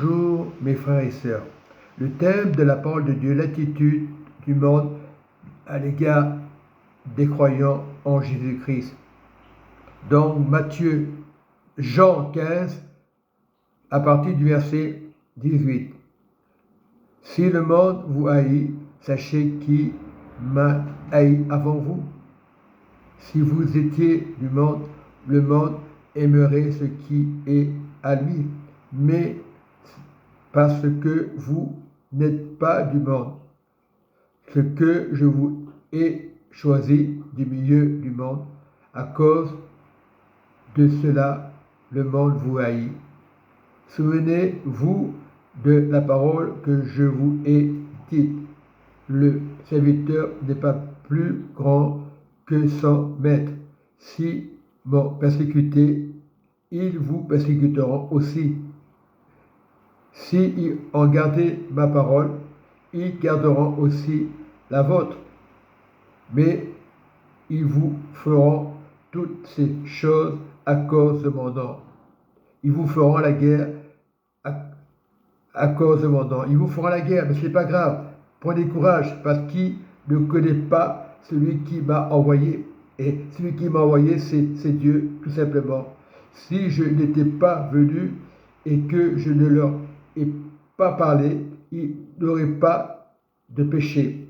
Bonjour mes frères et sœurs. Le thème de la parole de Dieu, l'attitude du monde à l'égard des croyants en Jésus-Christ. Donc Jean 15, à partir du verset 18. Si le monde vous haït, sachez qui m'a haï avant vous. Si vous étiez du monde, le monde aimerait ce qui est à lui. Mais parce que vous n'êtes pas du monde, ce que je vous ai choisi du milieu du monde, à cause de cela, le monde vous haït. Souvenez-vous de la parole que je vous ai dite. Le serviteur n'est pas plus grand que son maître. Si m'ont persécuté, ils vous persécuteront aussi. S'ils ont gardé ma parole, ils garderont aussi la vôtre. Mais ils vous feront toutes ces choses à cause de mon nom. Ils vous feront la guerre à cause de mon nom. Ils vous feront la guerre, mais ce n'est pas grave. Prenez courage, parce qu'il ne connaît pas celui qui m'a envoyé. Et celui qui m'a envoyé, c'est Dieu, tout simplement. Si je n'étais pas venu et que je ne leur ai pas parlé, ils n'auraient pas de péché.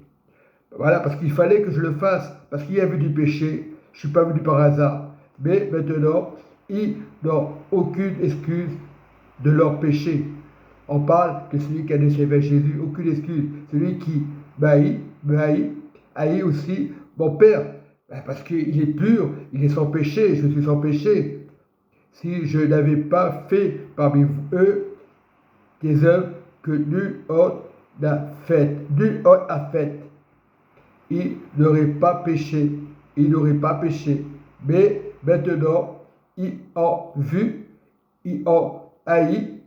Voilà, parce qu'il fallait que je le fasse, parce qu'il y avait du péché. Je ne suis pas venu par hasard. Mais maintenant, ils n'ont aucune excuse de leur péché. On parle de celui qui a laissé vers Jésus, aucune excuse. Celui qui haït aussi mon Père, parce qu'il est pur, il est sans péché, je suis sans péché. Si je n'avais pas fait parmi eux des œuvres que nul autre n'a faites, ils n'auraient pas péché, Mais maintenant, ils ont vu, ils ont haï,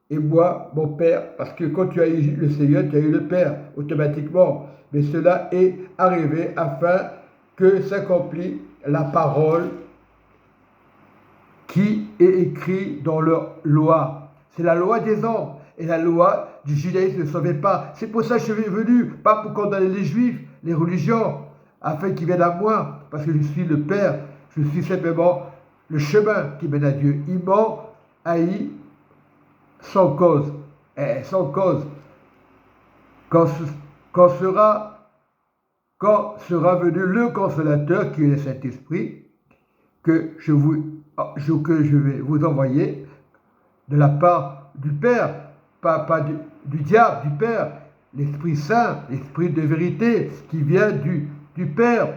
et moi, mon Père, parce que quand tu as eu le Seigneur, tu as eu le Père, automatiquement. Mais cela est arrivé afin que s'accomplisse la parole qui est écrite dans leur loi. C'est la loi des hommes. Et la loi du judaïsme ne savait pas. C'est pour ça que je suis venu, pas pour condamner les juifs, les religions, afin qu'ils viennent à moi, parce que je suis le Père. Je suis simplement le chemin qui mène à Dieu. Ils m'ont haï sans cause. Sans cause. Quand sera venu le Consolateur, qui est le Saint-Esprit, que je vais vous envoyer de la part du Père, pas du diable, du Père, l'Esprit Saint, l'Esprit de vérité, qui vient du Père,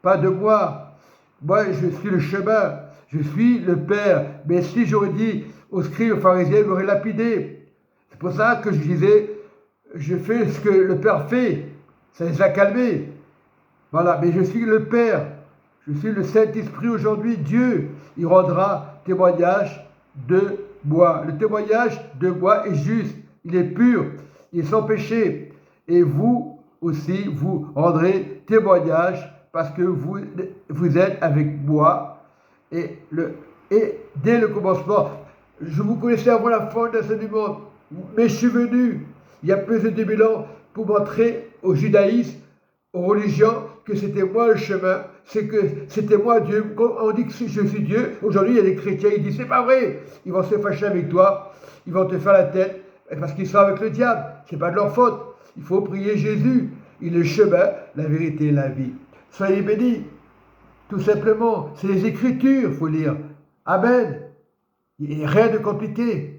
pas de moi. Moi, je suis le chemin, je suis le Père. Mais si j'aurais dit aux scribes, aux pharisiens, ils m'auraient lapidé. C'est pour ça que je disais, je fais ce que le Père fait. Ça les a calmés. Voilà, mais je suis le Père. Je suis le Saint-Esprit aujourd'hui. Dieu, il rendra témoignage de moi. Le témoignage de moi est juste. Il est pur. Il est sans péché. Et vous aussi, vous rendrez témoignage parce que vous êtes avec moi. Et dès le commencement, je vous connaissais avant la fondation du monde. Mais je suis venu, il y a plus de 2000 ans, pour montrer au judaïsme, aux religions, que c'était moi le chemin, c'est que c'était moi Dieu. Quand on dit que je suis Dieu, aujourd'hui il y a des chrétiens, ils disent c'est pas vrai, ils vont se fâcher avec toi, ils vont te faire la tête, parce qu'ils sont avec le diable, c'est pas de leur faute. Il faut prier Jésus, il est le chemin, la vérité et la vie. Soyez bénis, tout simplement, c'est les Écritures, il faut lire. Amen. Il n'y a rien de compliqué.